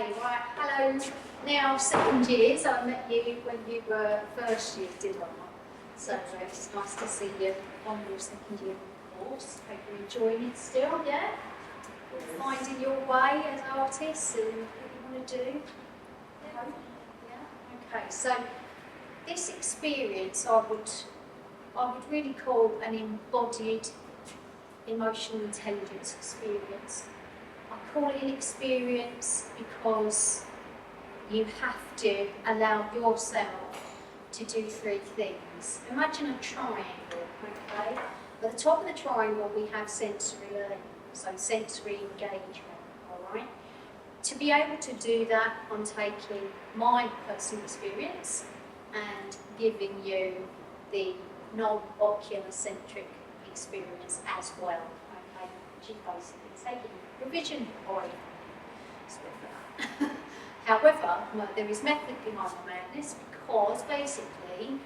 Okay, right, hello. Now, second years, I met you when you were first year, did I not? So it's nice to see you on your second year course. Hope you're enjoying it still, yeah? Finding your way as artists and what you want to do. Yeah. Okay, so this experience I would really call an embodied emotional intelligence experience. I call it an experience because you have to allow yourself to do three things. Imagine a triangle, okay? At the top of the triangle we have sensory learning, so sensory engagement, all right? To be able to do that, I'm taking my personal experience and giving you the non-ocular centric experience as well, okay? Which is basically taking revision point. However, there is method behind the madness because basically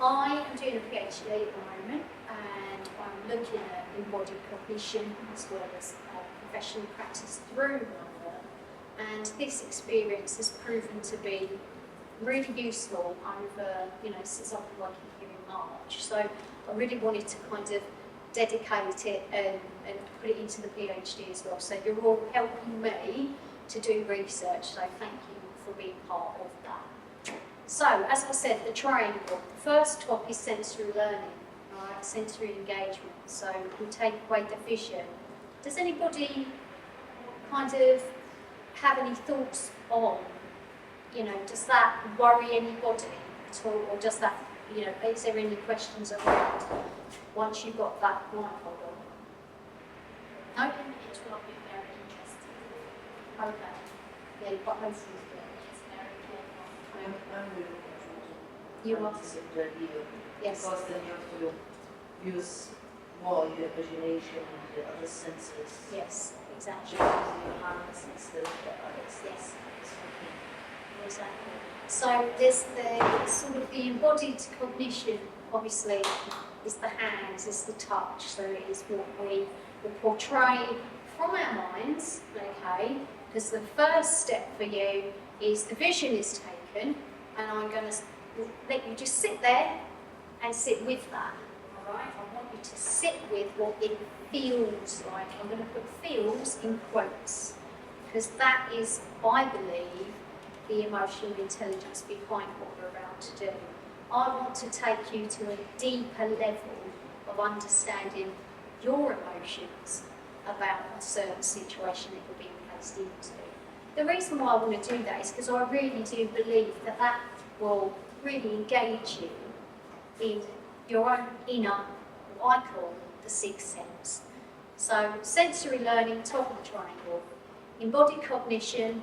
I am doing a PhD at the moment and I'm looking at embodied cognition as well as professional practice through my work. And this experience has proven to be really useful over, since I've been working here in March. So I really wanted to kind of dedicate it and put it into the PhD as well. So you're all helping me to do research, so thank you for being part of that. So, as I said, the triangle. The first top is sensory learning, right? Sensory engagement. So we take away the vision. Does anybody kind of have any thoughts on, does that worry anybody at all, or does that, is there any questions around once you've got that blindfold on? No? It will be very interesting. Okay. Yeah, you've got most of it. It's very careful. I'm really You want consider you. Yes. Because then you have to use more your imagination and the other senses. Yes, exactly. Using your hands instead of the others. Yes. Exactly. So there's the sort of the embodied cognition, obviously, is the hands, is the touch. So it is what we portray from our minds, okay? Because the first step for you is the vision is taken, and I'm going to let you just sit there and sit with that, all right? I want you to sit with what it feels like. I'm going to put feels in quotes, because that is, I believe, the emotional intelligence behind what we're about to do. I want to take you to a deeper level of understanding your emotions about a certain situation that you're being placed into. The reason why I want to do that is because I really do believe that that will really engage you in your own inner, what I call the sixth sense. So sensory learning, top of the triangle, embodied cognition,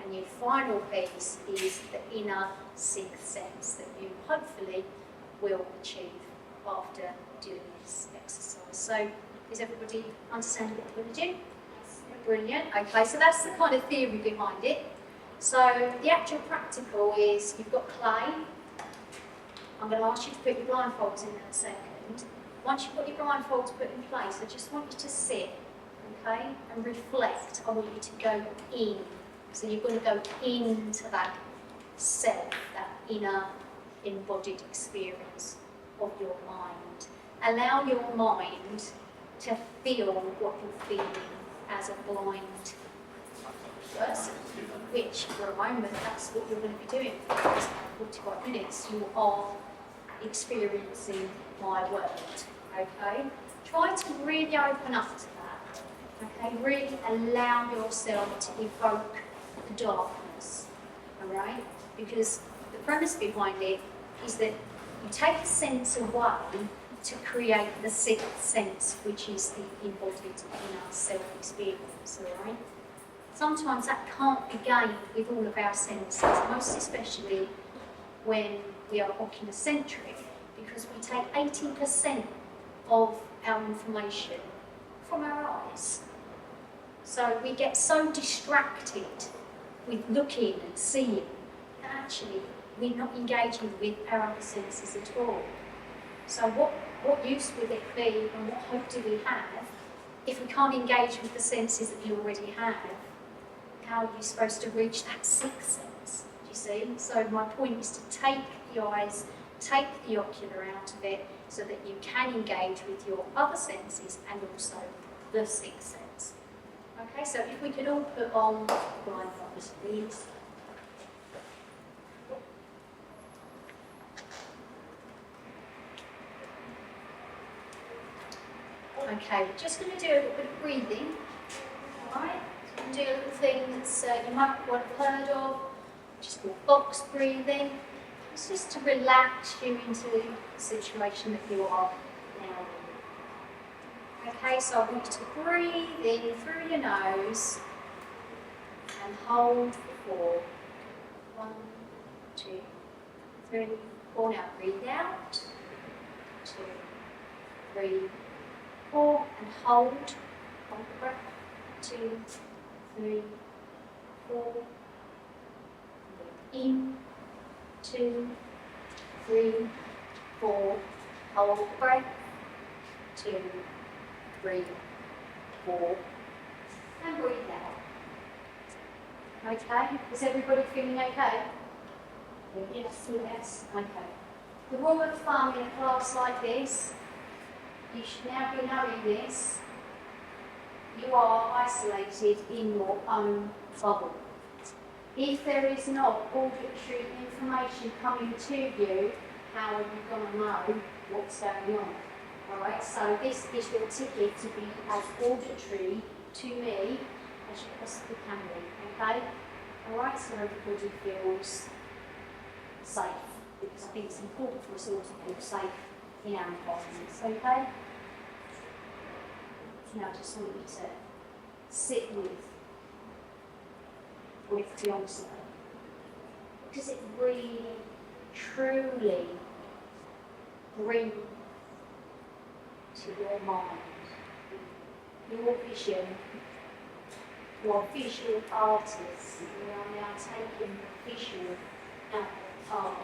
and your final piece is the inner sixth sense that you hopefully will achieve after doing this exercise. So, is everybody understanding what we're going to do? Brilliant. Okay, so that's the kind of theory behind it. So, the actual practical is you've got clay. I'm going to ask you to put your blindfolds in a second. Once you've got your blindfolds put in place, I just want you to sit, okay, and reflect. I want you to go in. So you're going to go into that self, that inner embodied experience of your mind. Allow your mind to feel what you're feeling as a blind person, which for a moment, that's what you're going to be doing for the next 45 minutes. You are experiencing my world, okay? Try to really open up to that, okay? Really allow yourself to evoke the darkness, all right? Because the premise behind it is that you take a sense away to create the sixth sense, which is the embodied inner self-experience, all right? Sometimes that can't be gained with all of our senses, most especially when we are oculocentric, because we take 80% of our information from our eyes. So we get so distracted with looking and seeing that actually we're not engaging with our other senses at all. So what use would it be and what hope do we have if we can't engage with the senses that we already have? how you're supposed to reach that sixth sense, do you see? So my point is to take the eyes, take the ocular out of it, so that you can engage with your other senses and also the sixth sense. Okay, so if we could all put on blindfolds, please. Okay, we're just going to do a little bit of breathing. Alright, so we're going to do a little thing that's you might want to have heard of, which is called box breathing. It's just to relax you into the situation that you are now in. Okay, so I want you to breathe in through your nose and hold for 4. 1, 2, 3, 4. Now breathe out. 2, 3, 4, and hold the breath. 2, 3, 4. In. 2, 3, 4. Hold the breath. 2, 3, 4. And breathe out. Okay? Is everybody feeling okay? Yes. Yes. Okay. The rule of thumb in a class like this, you should now be knowing this. You are isolated in your own bubble. If there is not auditory information coming to you, how are you going to know what's going on? Alright, so this is your ticket to be as auditory to me as you possibly can be, okay? Alright, so everybody feels safe, because I think it's important for us all to feel safe in our environments, okay? Now I just want you to sit with the answer. Does it really, truly bring to your mind, your vision? You are visual artists. You are now taking the visual out of art.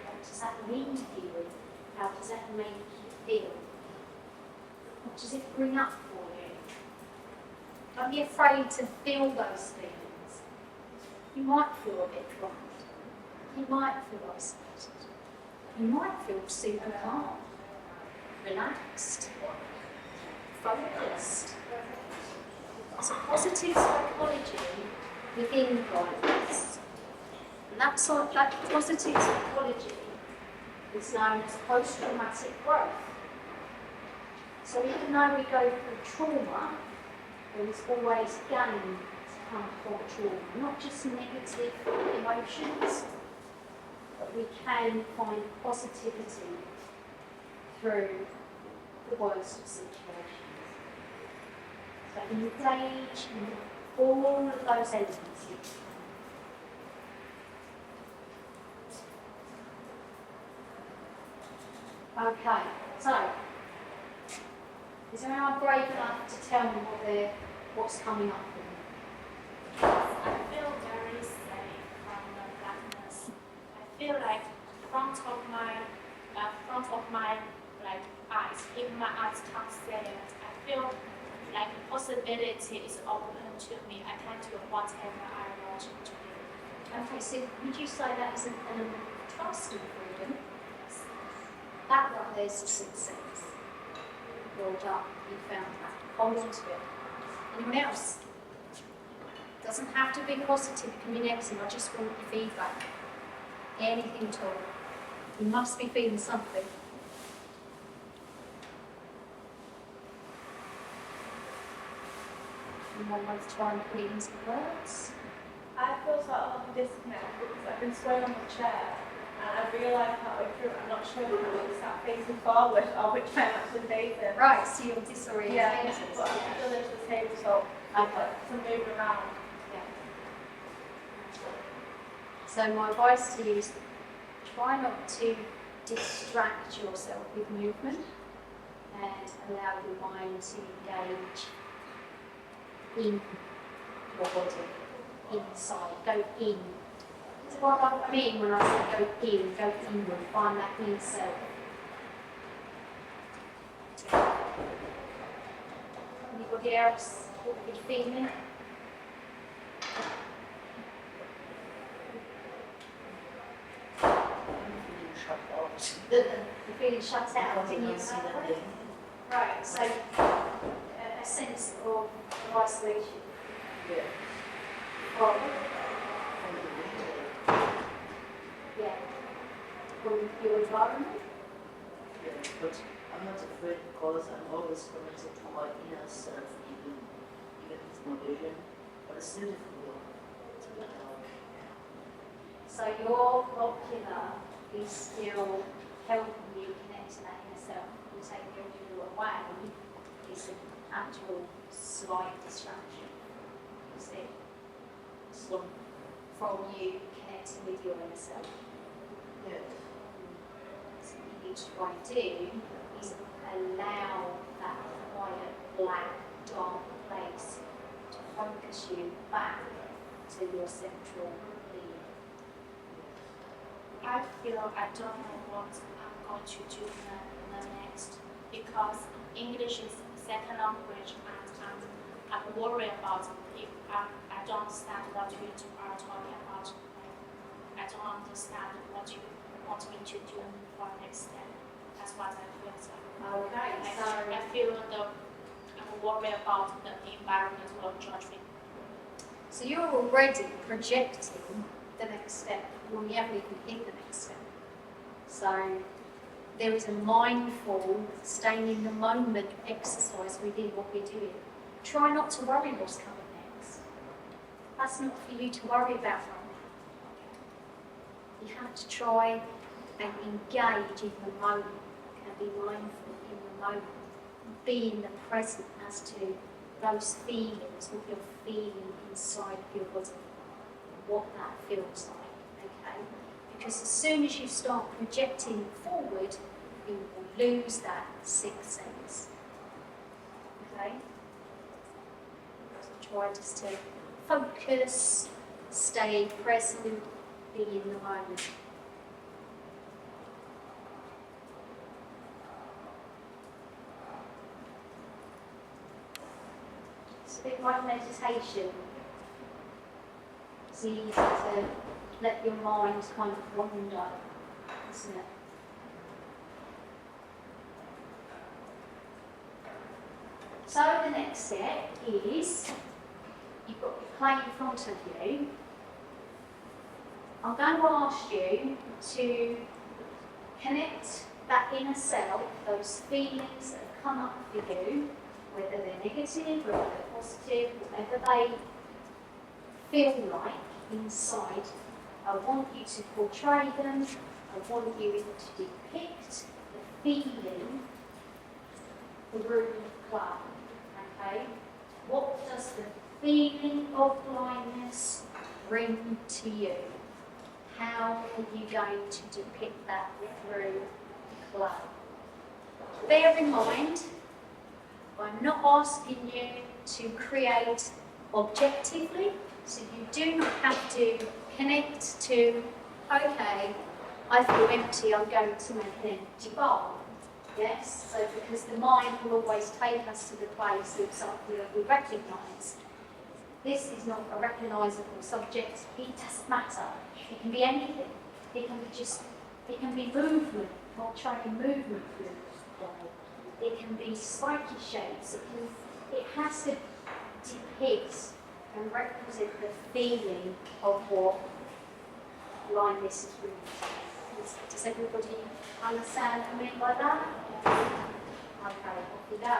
What does that mean to you? How does that make you feel? What does it bring up for you? Don't be afraid to feel those feelings. You might feel a bit frightened. You might feel isolated. You might feel super calm, relaxed, focused. There's a positive psychology within guidance. And that positive psychology is known as post-traumatic growth. So even though we go through trauma, there is always gain to come from trauma, not just negative emotions, but we can find positivity through the worst of situations. So engage in all of those elements. Okay, so is there anyone brave enough to tell me what's coming up for them? I feel very safe from the blackness. I feel like front of my like eyes. If my eyes can't see it, I feel like the possibility is open to me. I can do whatever I want to do. Okay, so would you say that is an element of trust and freedom? That right there's the sixth sense. Build up, you found that. Hold on to it. Anyone else? Doesn't have to be positive, it can be negative. I just want your feedback. Anything at all. You must be feeling something. Anyone wants to try and put it into words? I feel sort of like a disconnect because I've been swaying on the chair and I've realised halfway through I'm not sure if I'm sat facing forward or which way I'm actually facing. Right, so you're disorientated. Yeah, but I'm still into the same result. Okay. To move around. Yeah. So my advice to you is try not to distract yourself with movement and allow your mind to engage in your body, inside, go in. That's what I mean when I say go in, go inward, find that inner self. Anybody Anybody else? What are you feeling? I'm feeling shut out. You're feeling shut out, I didn't you? can't see that thing. Right, so a sense of isolation Yeah. from, From the visual. yeah, from your environment. Yeah. But I'm not afraid because I'm always connected to my inner self, even with my vision. But it's still difficult. So your ocular is still helping you connect to that inner self. You take the ocular away, it's an actual slight distraction. You see? From you connecting with your inner self. Yeah. So what you need to try and do is allow that quiet, black, dark place to focus you back to your central being. I feel I don't know what I'm going to do the next because English is second language and I'm worried about if I don't understand what you are talking about. I don't understand what you want me to do for next step. That's what I feel. So Okay, I feel I'm worried about the environment will judge me. so you're already projecting the next step when you haven't even hit the next step. So there is a mindful, staying in the moment exercise within what we're doing. Try not to worry what's coming next. That's not for you to worry about right now. You have to try and engage in the moment and be mindful in the moment. Be in the present as to those feelings, what you're feeling inside of your body, what that feels like, okay? Because as soon as you start projecting forward, you will lose that sixth sense, okay? So try just to focus, stay present, be in the moment. It's a bit like meditation. It's easy to let your mind kind of wander, isn't it? So the next step is, you've got your play in front of you. I'm going to ask you to connect that inner self, those feelings that have come up for you, whether they're negative, whether they're positive, whatever they feel like inside. I want you to portray them. I want you to depict the feeling through the club. Okay? What does the feeling of blindness bring to you? How are you going to depict that through the club? Bear in mind, I'm not asking you to create objectively, so you do not have to connect to, okay, I feel empty, I'm going to make an empty bowl. Yes, so because the mind will always take us to the place of something that we recognise. This is not a recognisable subject, it doesn't matter. It can be anything. It can be movement, portraying movement through the body. It can be spiky shapes. It has to depict and represent the feeling of what blindness is really. Does everybody understand what I mean by that? Okay, off we go.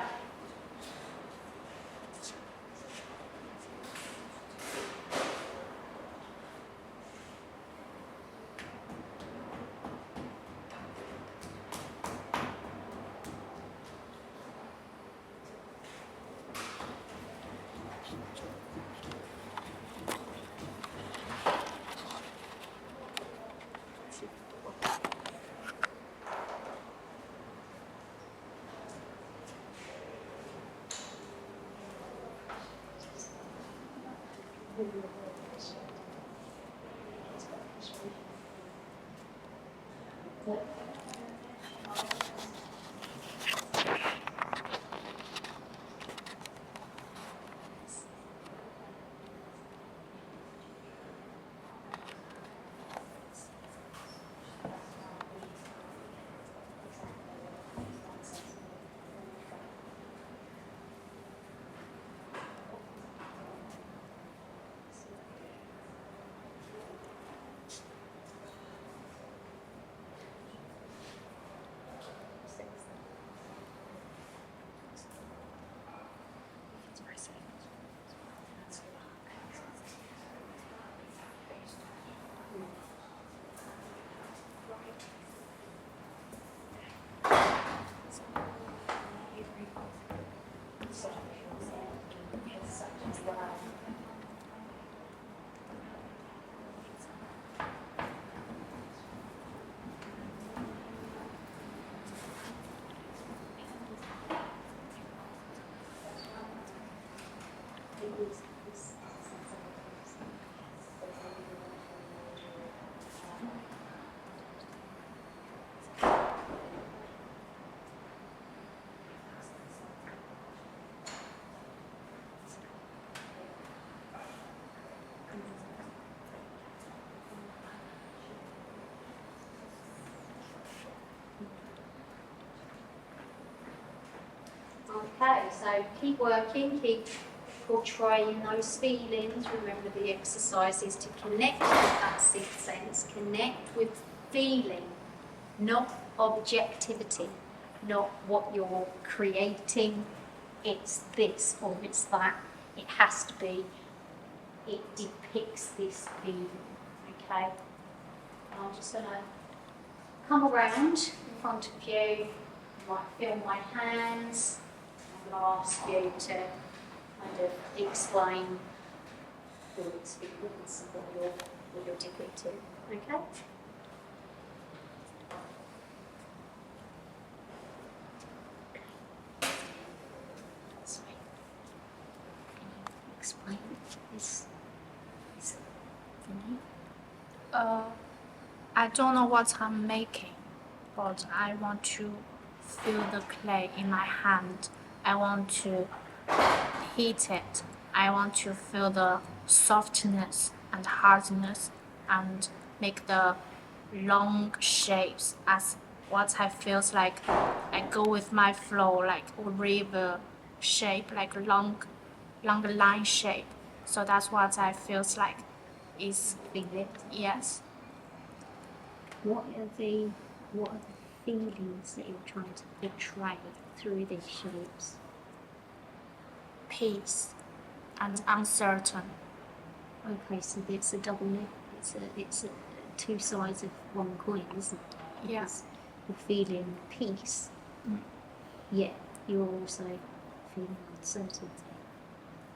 Okay, so keep working, keep portraying those feelings. Remember the exercise is to connect with that sixth sense, connect with feeling, not objectivity, not what you're creating. It's this or it's that. It has to be, it depicts this feeling, okay? And I'm just going to come around in front of you. You might feel my hands. I'm going to ask you to kind of explain your experience and what you're depicting, okay? Sorry. Can you explain this for me? I don't know what I'm making, but I want to feel the clay in my hand. I want to heat it. I want to feel the softness and hardness and make the long shapes as what I feels like. I go with my flow, like river shape, like long line shape. So that's what I feels like. Is Feeling. yes. What are the feelings that you're trying to portray through these shapes? Peace and uncertain. Okay, so it's a double net. It's a two sides of one coin, isn't it? Yeah. Because you're feeling peace, yet you're also feeling uncertainty.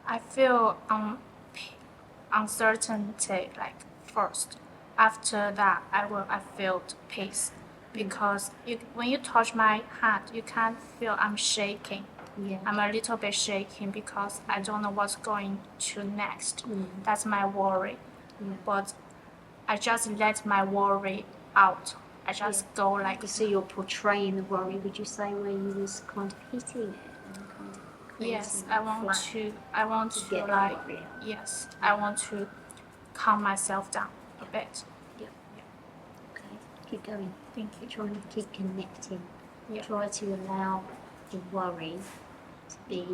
I feel uncertainty like first. After that, I felt peace because when you touch my hand, you can feel I'm shaking. Yeah. I'm a little bit shaking because I don't know what's going to next. Mm. That's my worry. Yeah. But I just let my worry out. I just go like. So you're portraying the worry. Would you say where you was kind of hitting it and kind of Yes, creating I that want flat to. I want to to get like. that worry out? Yes, I want to calm myself down a bit. Yeah. Okay. Keep going. Thank you. Try and keep connecting. Yeah. Try to allow the worry to be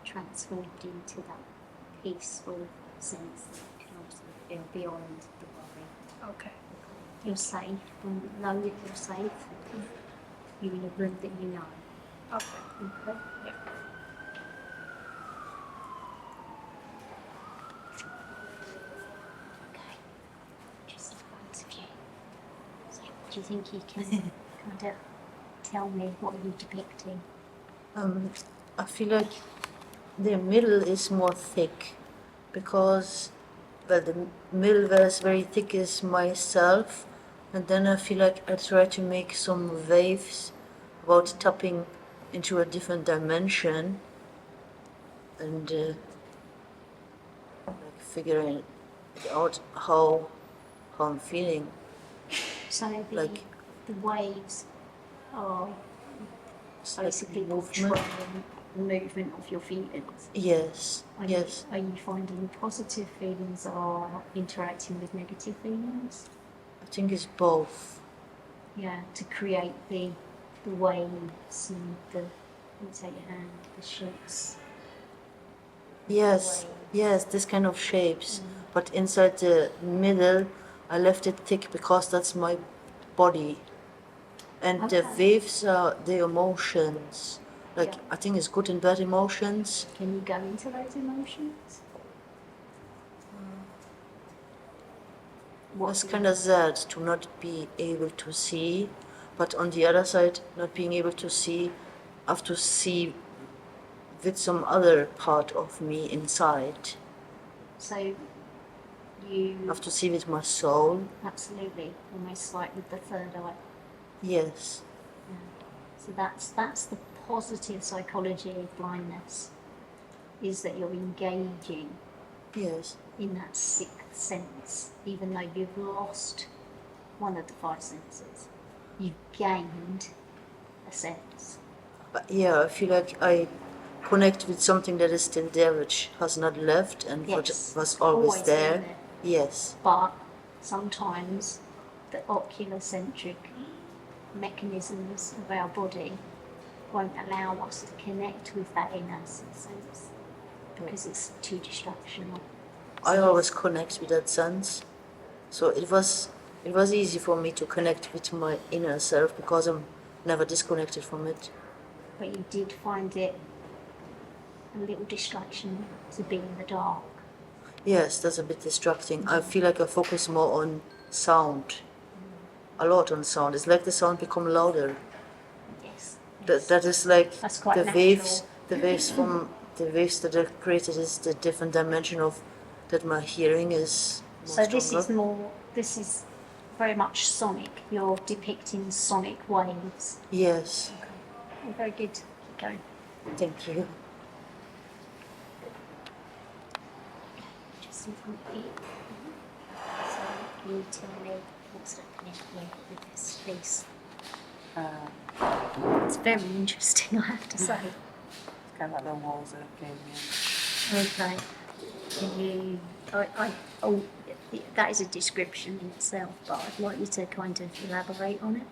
transformed into that peaceful sense that you can also feel beyond the worry. Okay. You're safe, and know that you're safe. You're in a room that you know. Okay. Okay. Yeah. Okay. Just in front of you. So, do you think you can kind of tell me what you're depicting? I feel like the middle is more thick because, well, the middle was very thick is myself, and then I feel like I try to make some waves about tapping into a different dimension and like figuring it out how I'm feeling. So Like the waves are it's like basically movement. portraying the movement of your feelings. Yes, yes. Are you finding positive feelings or interacting with negative feelings? I think it's both. Yeah, to create the waves and the, take your hand, the shapes. Yes, yes, this kind of shapes. But inside the middle, I left it thick because that's my body. And the Okay. waves are the emotions. Like, Yeah. I think it's good and bad emotions. Can you go into those emotions? It's kind of sad to not be able to see, but on the other side, not being able to see, I have to see with some other part of me inside. So I you have to see with my soul. absolutely, almost like with the third eye. Yes. Yeah. So that's the positive psychology of blindness. is that you're engaging Yes. in that sixth sense, even though you've lost one of the five senses. You've gained a sense. But yeah, I feel like I connect with something that is still there, which has not left and Yes, was always been there. Yes. But sometimes the oculocentric mechanisms of our body won't allow us to connect with that inner sense because it's too distractional. I always connect with that sense. So it was easy for me to connect with my inner self because I'm never disconnected from it. But you did find it a little distraction to be in the dark. Yes, that's a bit distracting. I feel like I focus more on sound. A lot on sound. It's like the sound become louder. Yes. That is like That's quite the natural. waves that are created is the different dimension of that my hearing is more So stronger. this is very much sonic. You're depicting sonic waves. Yes. Okay. Very good. Keep going. Thank you. Just in front of you. So can you tell me what's happening here with this piece? It's very interesting, I have to say. It's kind of like the walls are caving in. Okay. Can you? That is a description in itself, but I'd like you to kind of elaborate on it.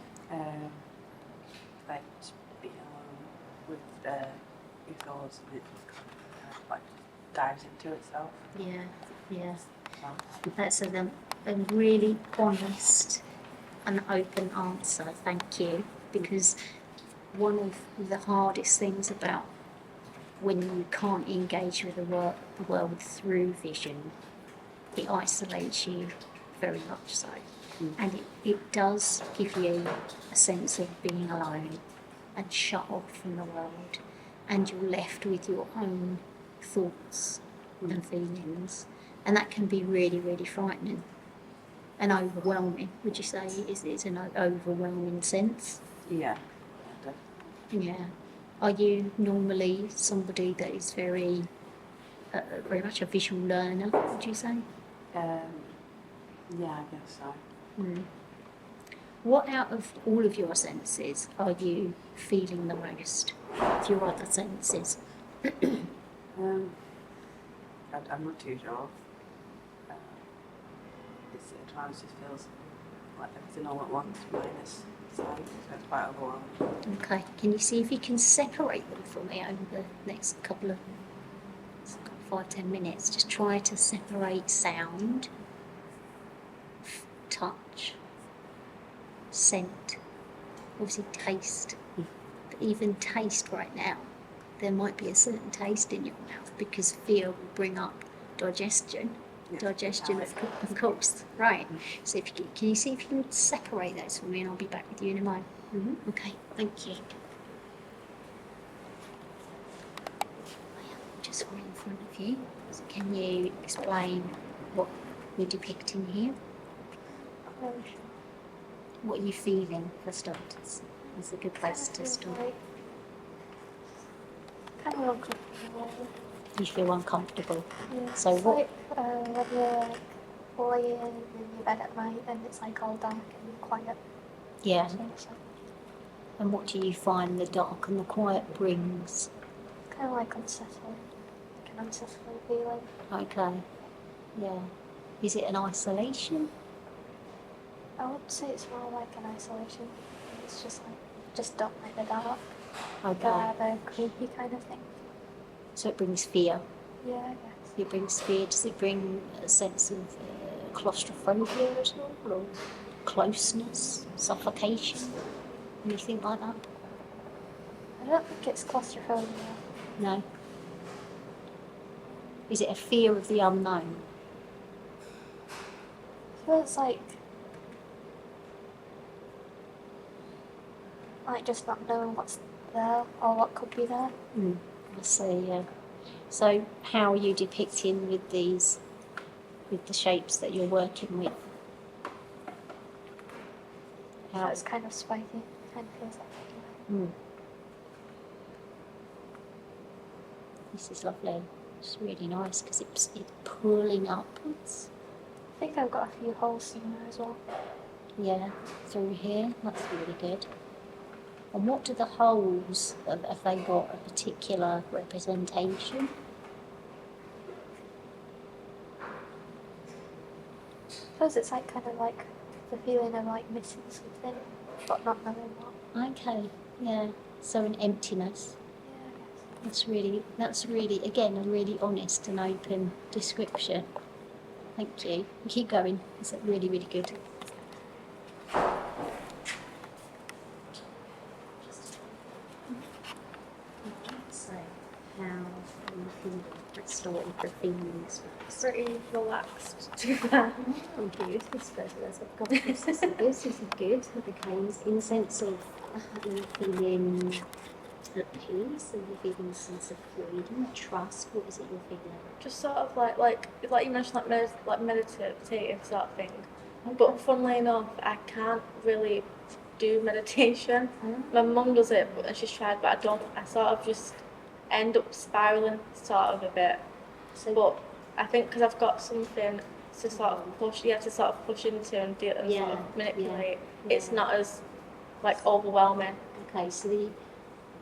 Like just being alone with your thoughts, and it just kind of like dives into itself. Yeah. So, That's a really honest and open answer. Thank you, because one of the hardest things about when you can't engage with the world through vision, it isolates you very much so. And it does give you a sense of being alone and shut off from the world, and you're left with your own thoughts and feelings, and that can be really, really frightening and overwhelming. Would you say it's an overwhelming sense? yeah. Yeah. Are you normally somebody that is very much a visual learner, would you say? Yeah, I guess so. What out of all of your senses are you feeling the most of your other senses? I'm not too sure. It times just feels like everything all at once, minus sight, so it's quite overwhelming. Okay, can you see if you can separate them for me over the next couple of 5-10 minutes? Just try to separate sound, touch, scent, obviously taste. But even taste right now, there might be a certain taste in your mouth because fear will bring up digestion. Yeah. Digestion, of course, right. So if can you see if you can separate those for me, and I'll be back with you in a moment. Okay, thank you. Just right in front of you. So can you explain what you're depicting here? What are you feeling for starters? That's a good place to start. Kind of uncomfortable. You feel uncomfortable. Yeah. So it's what? like when you're laying in your bed at night and it's like all dark and quiet. Yeah. So it's like, And what do you find the dark and the quiet brings? kind of like unsettling. Like an unsettling feeling. Okay. Yeah. Is it an isolation? I would say it's more like an isolation. It's just like, just don't like the dark. Okay. The creepy kind of thing. So it brings fear. Yeah, I guess. It brings fear. Does it bring a sense of claustrophobia at all, or closeness, suffocation, anything like that? I don't think it's claustrophobia. No. Is it a fear of the unknown? It feels like just not knowing what's there or what could be there. I see, yeah. So how are you depicting with these, with the shapes that you're working with? So it's kind of spiky. Kind of feels like This is lovely. It's really nice because it's pulling upwards. I think I've got a few holes in there as well. Yeah, through here. That's really good. And what do the holes, have they got a particular representation? I suppose it's like kind of like the feeling of like missing something, but not knowing what. Okay, yeah. So an emptiness. Yeah, I guess. That's really, again, a really honest and open description. Thank you. Keep going. It's really, really good. So, how are you feeling? Let's start with the feelings. Pretty relaxed. Oh, good. This first I've got this is good. This is good. Okay, in sense of are you feeling at peace? Are you feeling a sense of freedom, trust? What is it you're feeling? Just sort of like you mentioned, like meditative sort of thing. But funnily enough, I can't really do meditation. My mum does it, and she's tried, but I don't. I sort of just end up spiraling sort of a bit. So, But I think because I've got something to sort of push, you have to sort of push into and do and sort of manipulate. It's not as like overwhelming. okay, so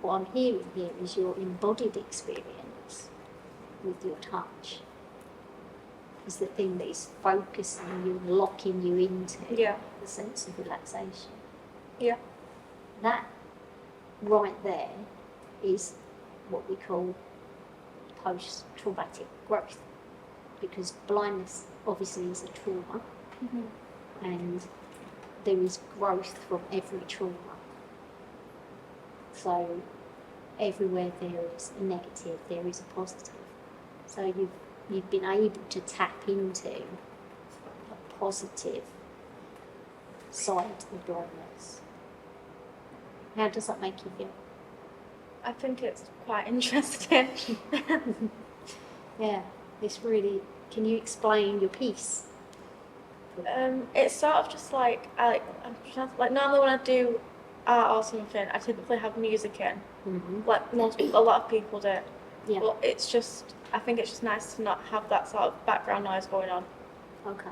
what I'm hearing here is your embodied experience with your touch is the thing that is focusing you, locking you into Yeah. the sense of relaxation. Yeah. That right there is what we call post-traumatic growth, because blindness obviously is a trauma, and there is growth from every trauma. So everywhere there is a negative, there is a positive. So you've been able to tap into a positive side of blindness. How does that make you feel? I think it's quite interesting. Yeah, it's really. Can you explain your piece? It's sort of just like like normally when I do art or something, I typically have music in, Mm-hmm. like a lot of people do. Yeah. But I think it's just nice to not have that sort of background noise going on. Okay.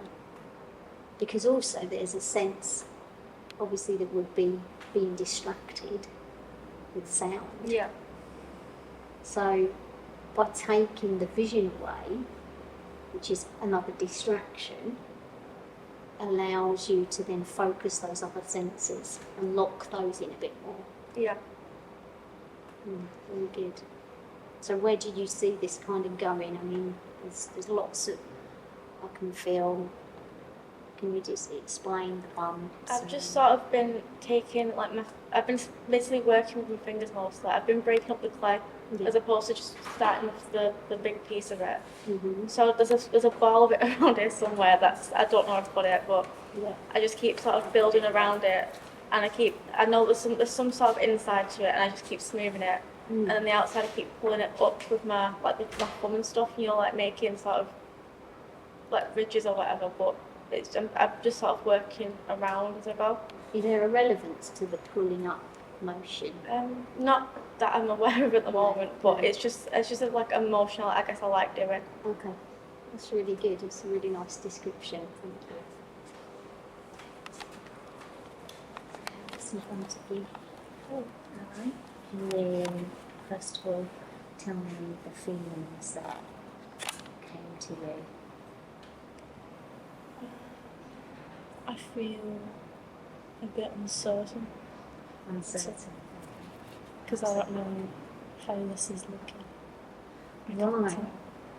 Because also there's a sense, obviously, that would be being distracted with sound. Yeah. So by taking the vision away, which is another distraction, allows you to then focus those other senses and lock those in a bit more. Yeah. Very good. So where do you see this kind of going? I mean, there's lots of, I can feel. Can you just explain the bumps? I've just sort of been taking I've been basically working with my fingers mostly. I've been breaking up the clay as opposed to just starting with the big piece of it. Mm-hmm. So there's a ball of it around here somewhere I don't know where to put it, but Yeah. I just keep sort of building around it, and I know there's some sort of inside to it, and I just keep smoothing it, and then the outside I keep pulling it up with my thumb and stuff, like making sort of like ridges or whatever. But I'm just sort of working around as I go. Is there a relevance to the pulling up motion? Not that I'm aware of at the moment, but it's just like emotional. I guess I like doing. Okay, that's really good. It's a really nice description. Thank you. What's in front of you? All right. And then, first of all, tell me the feelings that came to you. I feel a bit uncertain Uncertain. because I don't know how this is looking. Right,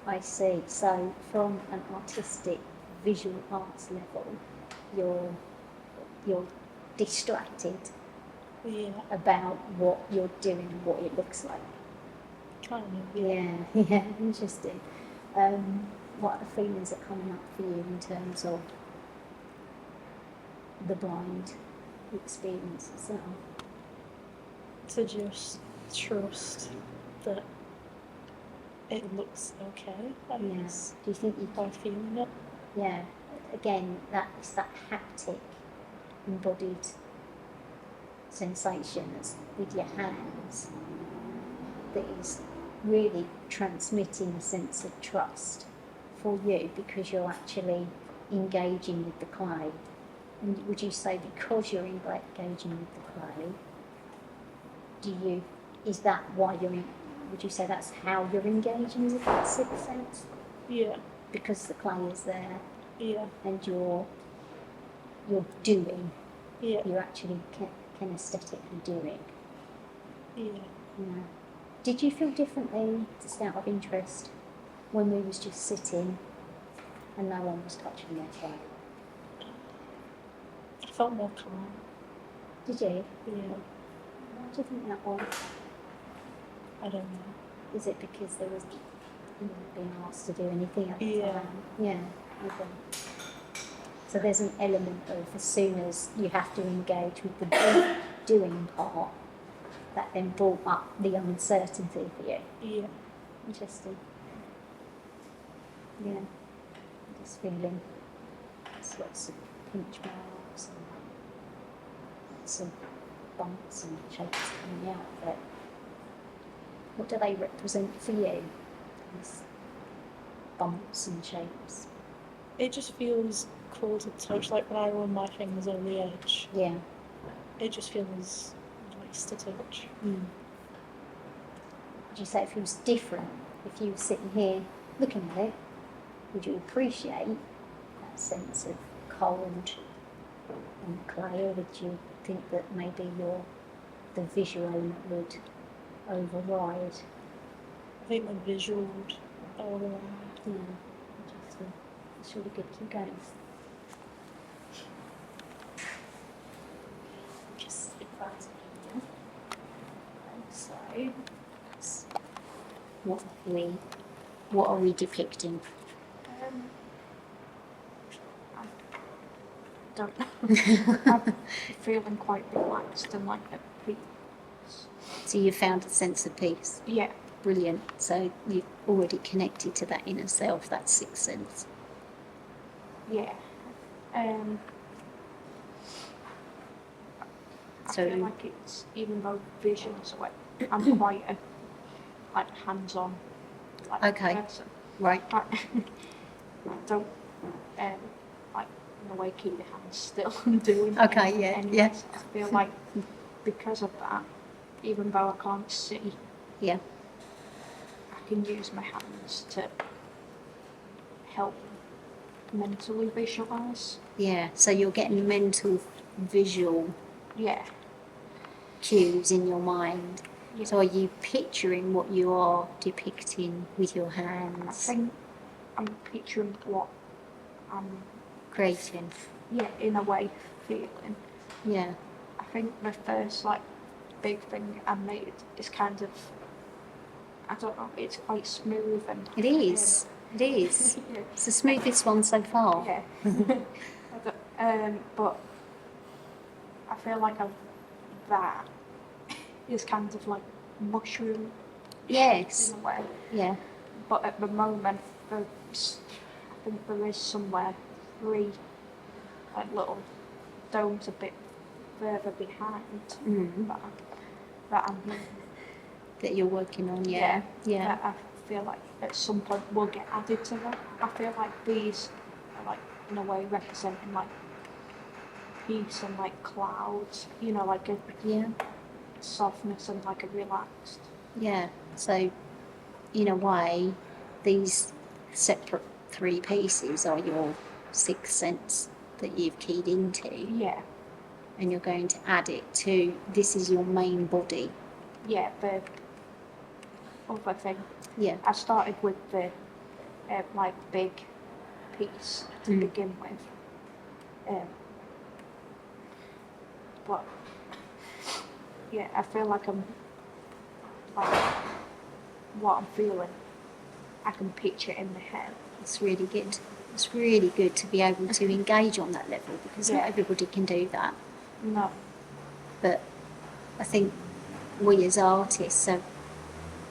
I see. So, from an artistic, visual arts level, you're distracted Yeah, about what you're doing and what it looks like. kind of. Yeah, interesting. What are the feelings that are coming up for you in terms of the blind experience itself? To just trust that it looks okay, I guess. Do you think you By feeling it. Yeah, again, that's that haptic, embodied sensations with your hands that is really transmitting a sense of trust for you because you're actually engaging with the clay. And would you say because you're engaging with the clay, is that why would you say that's how you're engaging with that sixth sense? Yeah. Because the clay is there Yeah. and you're doing, Yeah. you're actually kinesthetically doing. Yeah. Yeah. Did you feel differently, just out of interest, when we was just sitting and no one was touching their clay? I felt more calm. Did you? Yeah. Why do you think that was? I don't know. Is it because there was being asked to do anything at the Yeah. time? Yeah. Okay. So there's an element of as soon as you have to engage with the doing part, that then brought up the uncertainty for you. Yeah. Interesting. Yeah. I'm just feeling there's lots of pinch marks and lots of bumps and shapes coming out of it. What do they represent for you? These bumps and shapes. It just feels cool to touch, like when I run my fingers over the edge. Yeah. It just feels nice to touch. Would you say it feels different if you were sitting here looking at it? Would you appreciate that sense of cold and clay, or would you think that maybe the visual element would override? I think the visual would override. Yeah, interesting. It's really good. Keep going. Just advise me. So, what are we depicting? Don't know. I'm feeling quite relaxed and like at peace. So you found a sense of peace. Yeah. Brilliant. So you've already connected to that inner self, that sixth sense. Yeah. I So- feel like it's, even though vision's like, I'm quite a like hands-on like Okay. person. Right. I don't like in a way keep your hands still and doing Okay, anything yeah, anyway. yeah. So I feel like because of that, even though I can't see, Yeah. I can use my hands to help mentally visualize. Yeah. So you're getting mental, visual Yeah. cues in your mind. Yeah. So are you picturing what you are depicting with your I hands? think I'm picturing what I'm, Creating. yeah, in a way feeling. Yeah. I think the first like big thing I made is kind of, I don't know, it's quite smooth and It is. It is. yeah. It's the smoothest one so far. Yeah. But I feel like that is kind of like mushroom Yes. in a way. Yeah. But at the moment, I think there is somewhere 3 like little domes a bit further behind Mm. that I'm That you're working on. Yeah. Yeah. that I feel like at some point will get added to that. I feel like these are like in a way representing like peace and like clouds, you know, like a Yeah. softness and like a relaxed. Yeah. So, in a way, these separate 3 pieces are your sixth sense that you've keyed into, Yeah, and you're going to add it to this is your main body. yeah. The other thing, Yeah. I started with the like big piece to Mm. begin with, but yeah, I feel like I'm like what I'm feeling, I can picture in my head. It's really good. It's really good to be able to engage on that level because not Yeah. everybody can do that. No, But I think we as artists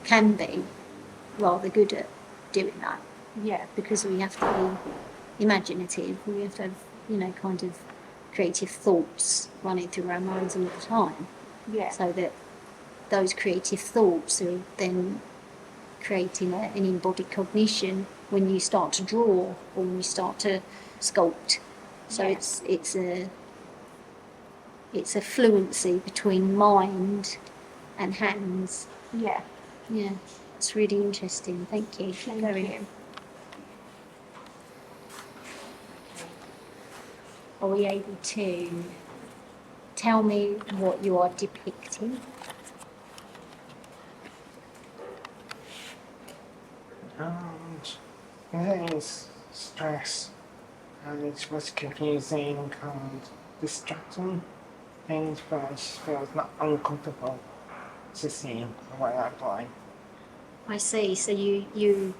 can be rather good at doing that yeah, because we have to be imaginative. We have to have, kind of creative thoughts running through our minds all the time yeah, so that those creative thoughts are then creating an embodied cognition when you start to draw or when you start to sculpt. So Yeah. it's a fluency between mind and hands. Yeah. Yeah, it's really interesting. Thank you. Thank Very. you. Are we able to tell me what you are depicting? There is stress, and it was confusing and distracting. Things feels not uncomfortable to see the way I play. I see. So you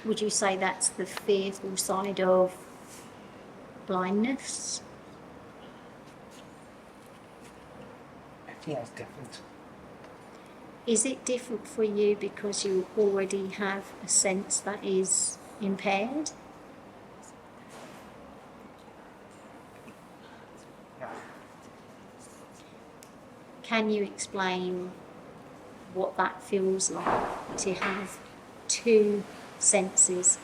would you say that's the fearful side of blindness? It feels different. Is it different for you because you already have a sense that is impaired? Yeah. Can you explain what that feels like to have two senses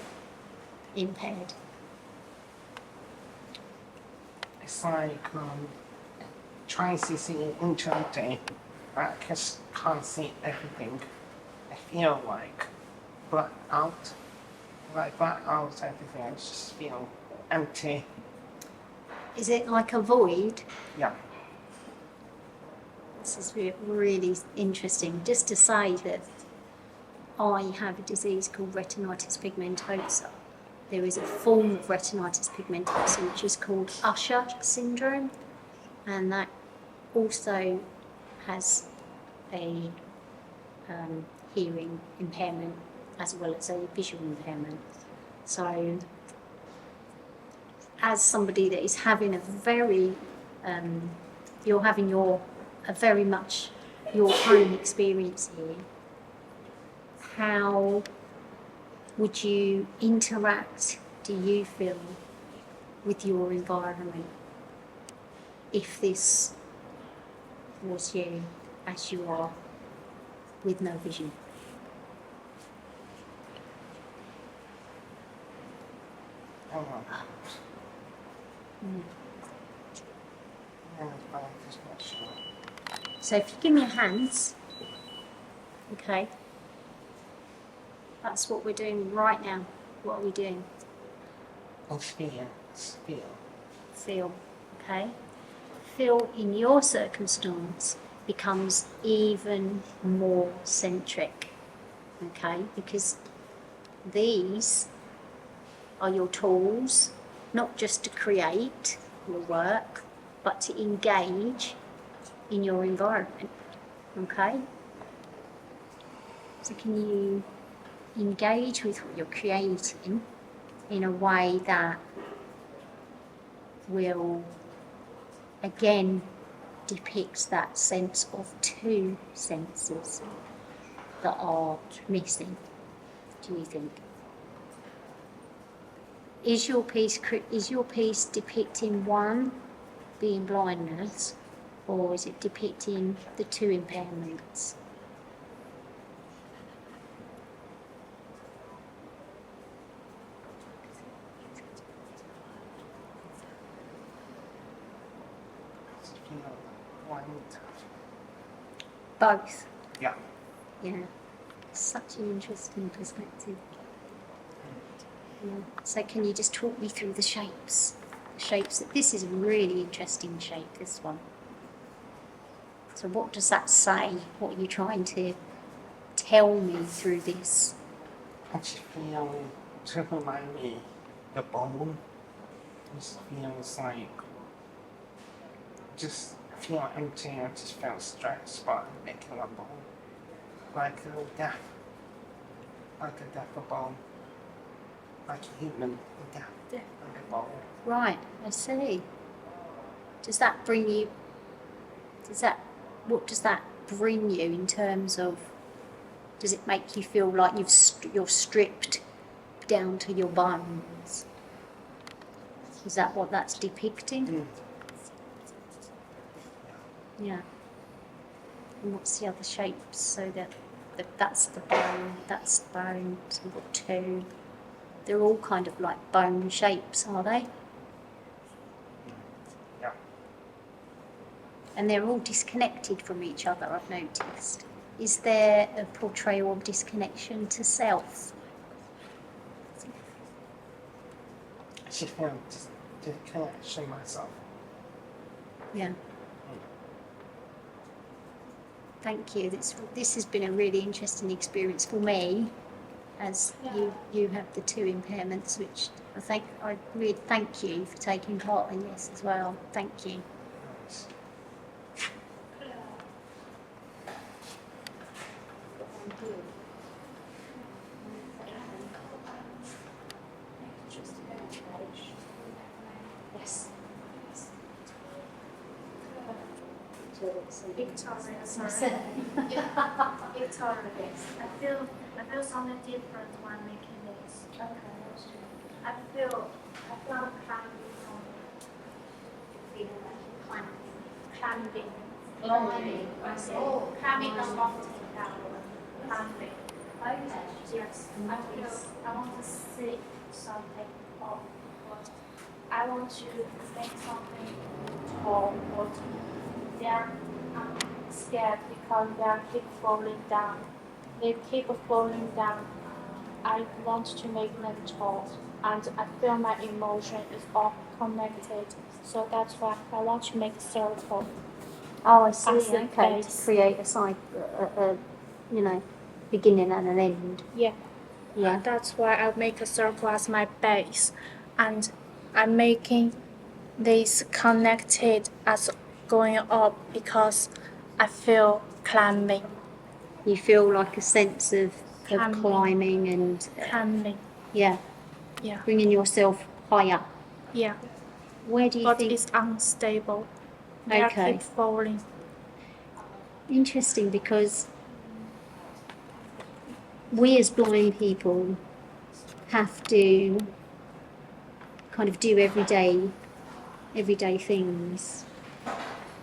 impaired? It's like trying to see eternity. I just can't see everything. I feel like black out. Like black out everything. I just feel empty. Is it like a void? Yeah. This is really interesting. Just to say that I have a disease called retinitis pigmentosa. There is a form of retinitis pigmentosa which is called Usher syndrome, and that also has a hearing impairment as well as a visual impairment. So, as somebody that is having a very, you're having a very much your own experience here, how would you interact, do you feel, with your environment if this was you as you are with no vision? I don't know. Mm. I'm just not sure. So if you give me your hands, okay, that's what we're doing right now. What are we doing? Feel. Feel, okay? Feel in your circumstance becomes even more centric, okay? Because these are your tools, not just to create your work, but to engage in your environment, okay? So can you engage with what you're creating in a way that will again depict that sense of two senses that are missing, do you think? Is your piece depicting one being blindness, or is it depicting the two impairments? Both. Yeah. Yeah. Such an interesting perspective. Yeah. So can you just talk me through the shapes? This is a really interesting shape, this one. So what does that say? What are you trying to tell me through this? I just feel to remind me the bone. Just feels like just feel empty. I just feel stressed by making a bone. Like a death. Like a death of bone. Like a human death. Like a bone. Right, I see. Does that bring you? What does that bring you in terms of? Does it make you feel like you're stripped down to your bones? Is that what that's depicting? Yeah. And what's the other shapes so that That's the bone, that's the bone, so we've got two. They're all kind of like bone shapes, are they? Yeah. And they're all disconnected from each other, I've noticed. Is there a portrayal of disconnection to self? I just feel to connection myself. Yeah. Thank you. This has been a really interesting experience for me, as you have the two impairments, which I really thank you for taking part in this as well. Thank you. Yes. Victoria, sorry. Victoria, I feel something different when making this. I feel climbing. Climbing a mountain down. Climbing. Okay. Yes, I want to see something of what I want to make something tall, but then I'm scared because they keep falling down. They keep falling down. I want to make them tall, and I feel my emotion is all connected. So that's why I want to make a circle. Oh, I see. As a Okay, to base. create beginning and an end. Yeah. Yeah. That's why I make a circle as my base, and I'm making this connected as going up because I feel climbing. You feel like a sense of Climbing. climbing and Yeah. bringing yourself higher. Yeah. Where do you But think? it's unstable. They Okay. keep falling. Interesting, because we as blind people have to kind of do everyday things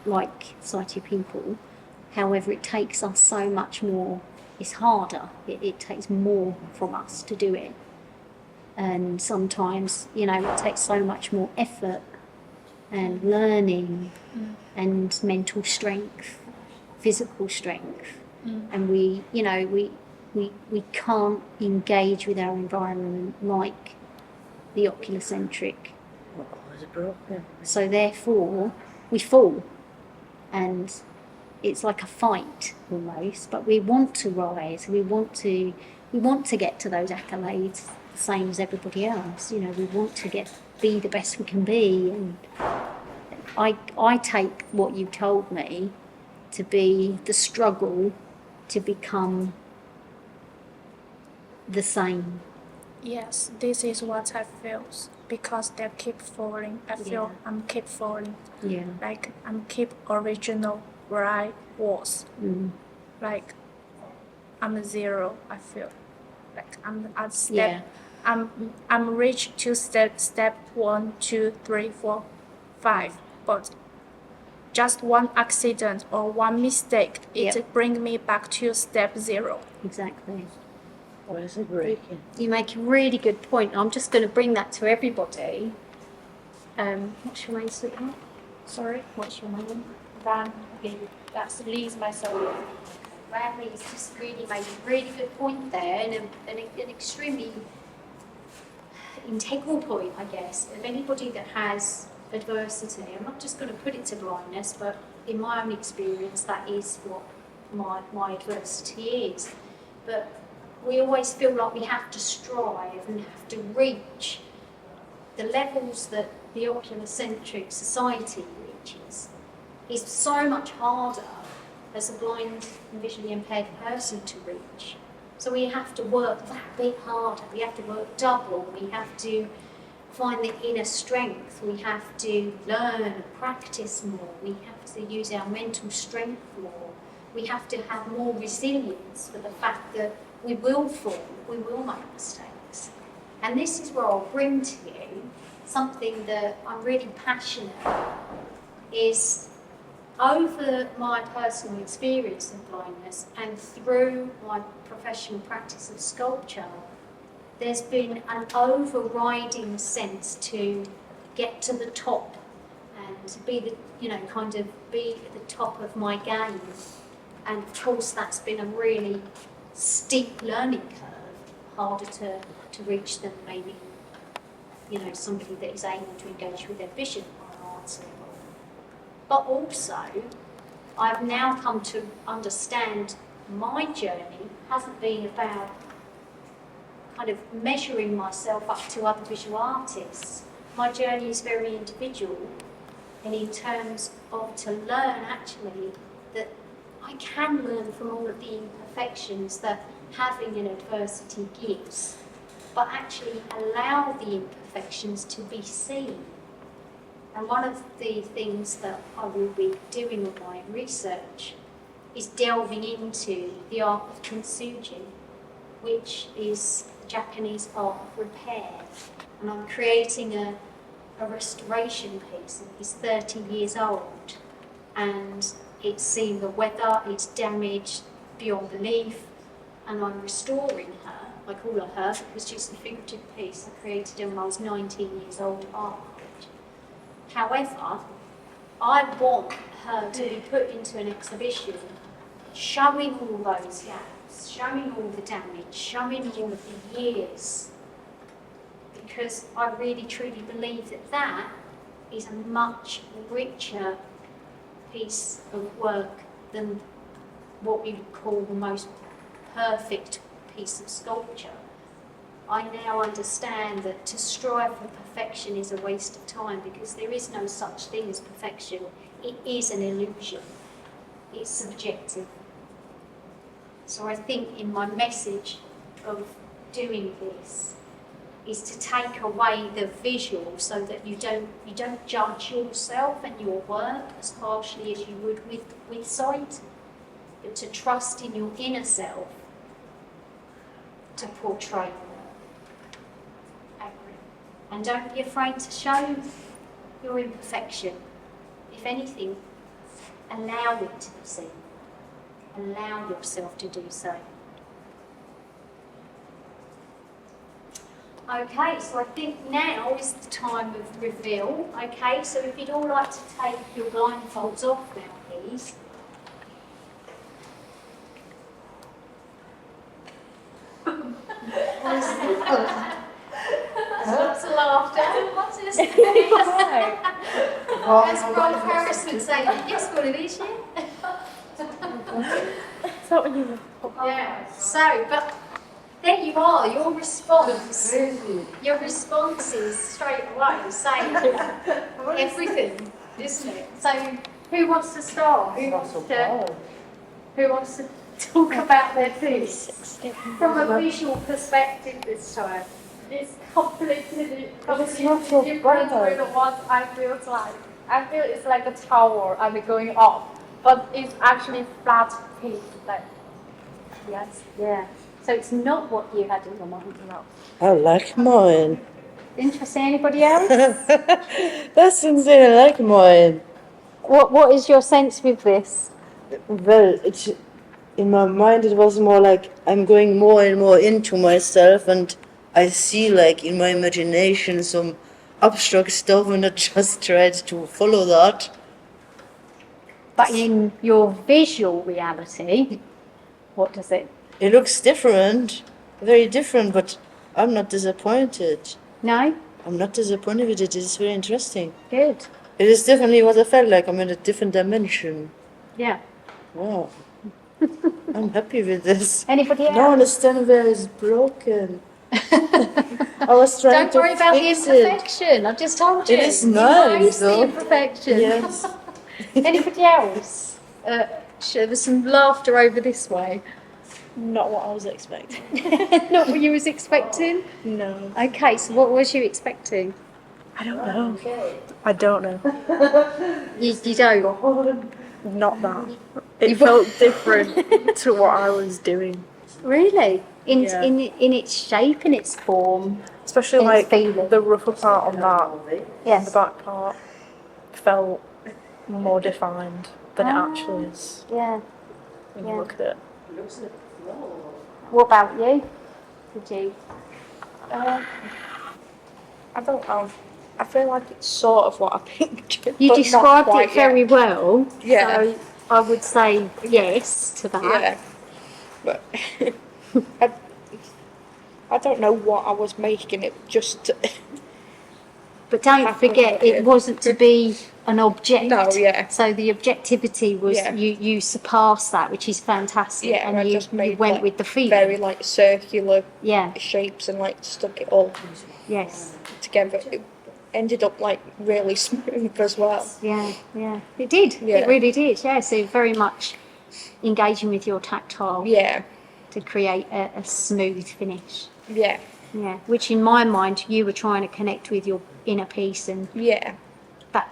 like sighted people. However, it takes us so much more. It's harder. It takes more from us to do it. And sometimes, it takes so much more effort and learning and mental strength, physical strength. And we can't engage with our environment like the oculocentric. So therefore, we fall, and it's like a fight almost. But we want to rise. We want to get to those accolades, the same as everybody else. We want to be the best we can be. And I take what you told me to be the struggle to become the same. Yes, this is what I feel because they keep falling. I feel Yeah. I'm keep falling. Yeah. Like I'm keep original where I was. Like I'm zero. I feel like I'm at step. Yeah. I'm reached to step 1, 2, 3, 4, 5. But just one accident or one mistake, it bring me back to step 0. Exactly. Why is it breaking? You make a really good point. I'm just going to bring that to everybody. What's your name, sweetheart? Sorry, What's your name? Van. That's Lee's myself. Randy's just really made a really good point there, and an extremely integral point, I guess, of anybody that has adversity. I'm not just going to put it to blindness, but in my own experience, that is what my adversity is. But we always feel like we have to strive and have to reach the levels that the oculocentric society reaches. Is so much harder as a blind and visually impaired person to reach. So we have to work that bit harder. We have to work double. We have to find the inner strength. We have to learn and practice more. We have to use our mental strength more. We have to have more resilience for the fact that we will fall, we will make mistakes. And this is where I'll bring to you something that I'm really passionate about, is over my personal experience of blindness and through my professional practice of sculpture, there's been an overriding sense to get to the top and to be the, kind of be at the top of my game. And of course, that's been a really steep learning curve, harder to reach than maybe, somebody that is able to engage with their vision on an art level. But also, I've now come to understand my journey hasn't been about kind of measuring myself up to other visual artists. My journey is very individual, and in terms of to learn actually that I can learn from all of the imperfections that having an adversity gives, but actually allow the imperfections to be seen. And one of the things that I will be doing with my research is delving into the art of kintsugi, which is Japanese art of repair. And I'm creating a restoration piece, and it's 30 years old. And it's seen the weather, it's damaged beyond belief, and I'm restoring her. I call her her because she's a figurative piece I created when I was 19 years old art. However, I want her to be put into an exhibition showing all those gaps, showing all the damage, showing all of the years, because I really truly believe that that is a much richer piece of work than what we would call the most perfect piece of sculpture. I now understand that to strive for perfection is a waste of time, because there is no such thing as perfection. It is an illusion. It's subjective. So I think in my message of doing this is to take away the visual so that you don't judge yourself and your work as harshly as you would with sight, but to trust in your inner self to portray work. And don't be afraid to show your imperfection. If anything, allow it to be seen. Allow yourself to do so. Okay, so I think now is the time of reveal. Okay, so if you'd all like to take your blindfolds off now, please. Lots of laughter. What's this? As Rob Harris would say, yes, what it is, yeah. Is that what you were? Yeah. So, but there you are. Your response is straight away saying everything, isn't it? So, who wants to start? Who wants to talk about their piece from a visual perspective this time? It's completely different to the ones I feel like. I feel it's like a tower and it's going up, but it's actually flat piece. Like, yes. Yeah. So it's not what you had in your mind. No. I like mine. Interesting. Anybody else? That's insane. I like mine. What is your sense with this? Well, in my mind, it was more like I'm going more and more into myself, and I see, like, in my imagination some abstract stuff, and I just tried to follow that. But in your visual reality, what does it? It looks different, very different, but I'm not disappointed. No? I'm not disappointed with it. It's very interesting. Good. It is definitely what I felt like. I'm in a different dimension. Yeah. Wow. I'm happy with this. Anybody else? Now I understand where it's broken. I was trying Don't worry to about the fix it. imperfection. I've just told you. It is You nice, the though. imperfection. Yes. Anybody else? There was some laughter over this way. Not what I was expecting. Not what you was expecting? No. Okay, so what was you expecting? I don't know. I don't know. You don't? Not that. It felt different to what I was doing. Really? In its shape, in its form? Especially It's like feeling. the rougher part on that, Yes. the back part, felt more defined. than it actually is Yeah. when Yeah. you look at it. What about you? Did you? I don't know. I feel like it's sort of what I pictured. You but not described quite it very yet. well. Yeah. So I would say yes to that. Yeah. But I don't know what I was making it just to, But don't happen forget, again. it wasn't to be an object. No, yeah. So the objectivity was Yeah. you surpassed that, which is fantastic. Yeah, and I you, just made you went like, with the feeling. very like circular Yeah. shapes and like stuck it all Yes. together. It ended up like really smooth as well. Yeah. Yeah. It did. Yeah. It really did. Yeah. So very much engaging with your tactile Yeah, to create a smooth finish. yeah, Yeah. Which in my mind, you were trying to connect with your inner peace, and yeah, that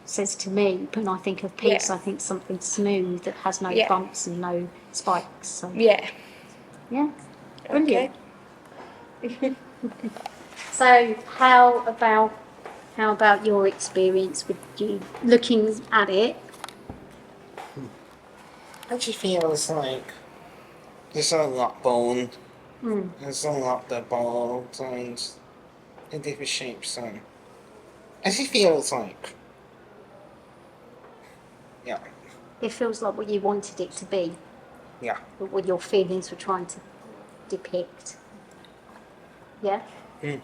says to me, when I think of peace, Yeah. I think something smooth that has no Yeah. bumps and no spikes. So yeah. yeah, brilliant. Okay. So how about your experience with you looking at it? It just feels like there's a lot bone. Hmm. There's a lot the balls and the different shapes and it just feels like yeah. It feels like what you wanted it to be, Yeah. what your feelings were trying to depict. Yeah. Mm.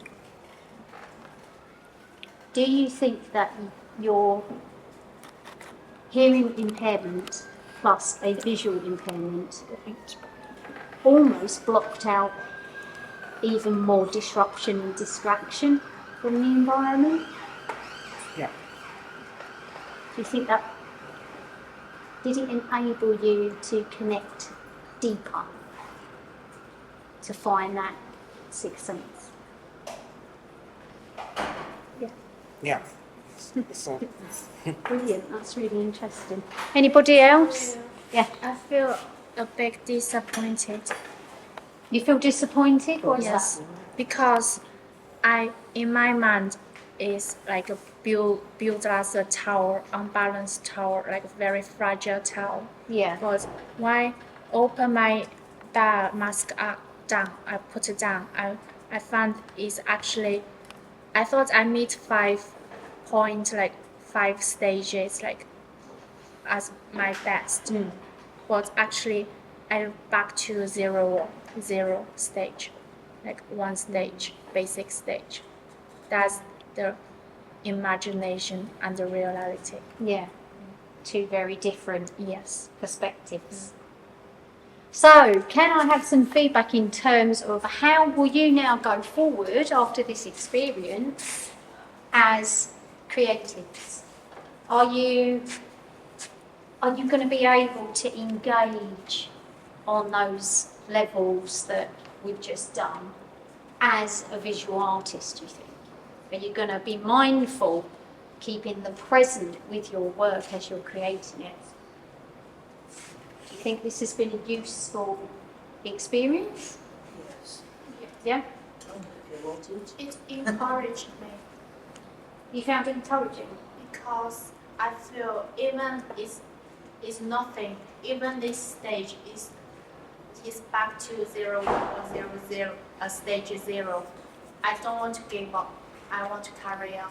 Do you think that your hearing impairment plus a visual impairment almost blocked out even more disruption and distraction from the environment? Yeah. Do you think that did it enable you to connect deeper, to find that sixth sense? Yeah. So Brilliant, that's really interesting. Anybody else? Yeah. I feel a bit disappointed. You feel disappointed? Why is Yes, that? because in my mind, is like a built as a tower, unbalanced tower, like a very fragile tower. Yeah. But when I open my mask up, down, I put it down, I found it's actually, I thought I meet 5 stages, like as my best. But actually I'm back to zero stage, like one stage, basic stage. That's the imagination and the reality. Yeah. Two very different Yes. perspectives. So, can I have some feedback in terms of how will you now go forward after this experience as creatives? Are you going to be able to engage on those levels that we've just done as a visual artist, do you think? Are you going to be mindful, keeping the present with your work as you're creating it? Do you think this has been a useful experience? Yes. Yeah? It encouraged me You found it encouraging? because I feel even is nothing, even this stage is back to 0 or 0, stage 0. I don't want to give up. I want to carry on.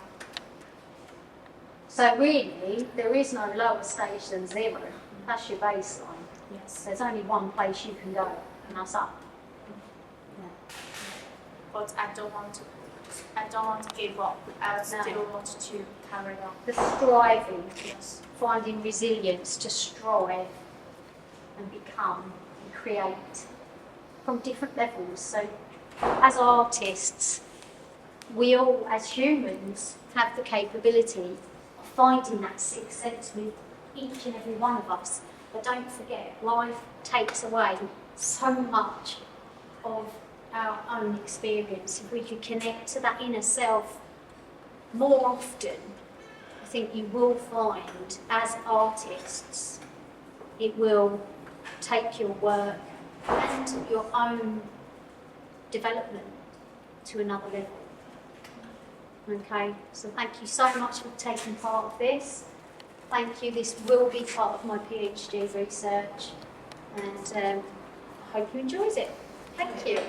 So really, there is no lower stage than 0. That's your baseline. Yes. There's only one place you can go, and that's up. But I don't want to give up. I still want to carry on. The striving, Yes. finding resilience to strive and become and create from different levels. So as artists, we all, as humans, have the capability of finding that sixth sense with each and every one of us. But don't forget, life takes away so much of our own experience. If we could connect to that inner self more often, I think you will find, as artists, it will take your work and your own development to another level. Okay, so thank you so much for taking part of this. thank you. This will be part of my PhD research, and I hope you enjoys it. Thank you.